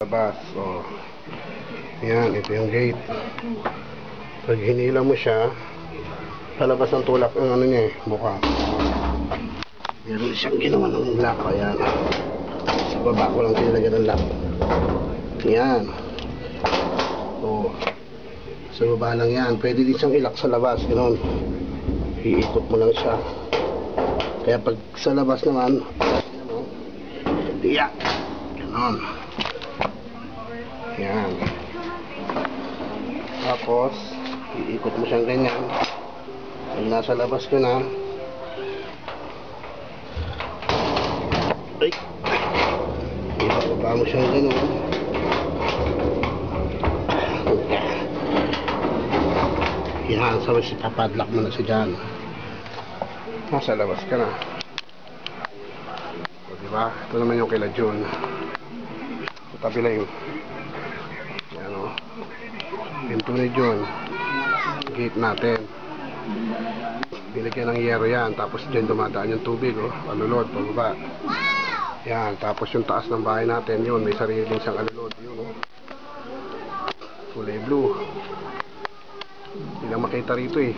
Labas. So, yan, ito yung gate. Pag hinila mo siya, palabas ang tulak ng ano niya bukas. Meron siyang ginawa ng lock. Ayan. Sa baba ko lang tinilagyan ng lock. Yan. So, sa baba lang yan. Pwede din siyang ilak sa labas. Ganon. Iikot mo lang siya. Kaya pag sa labas naman, tiyak. Ganon. Yan. Tapos, iikot mo siyang ganyan. Pag nasa labas ko na, ay, ibaba mo siyang ganun. Yan, sabay si papadlock mo na siya dyan. Nasa labas ka na. So, diba? Ito naman yung kila June. Sa tabi lang yung yan o. Pinto ni June. Gate natin. Binigyan ng yero yan. Tapos dyan dumadaan yung tubig o. Alulod, pababa. Yan. Tapos yung taas ng bahay natin yun. May sariling siyang alulod. Yun o. Kulay blue. Hindi lang makita rito eh.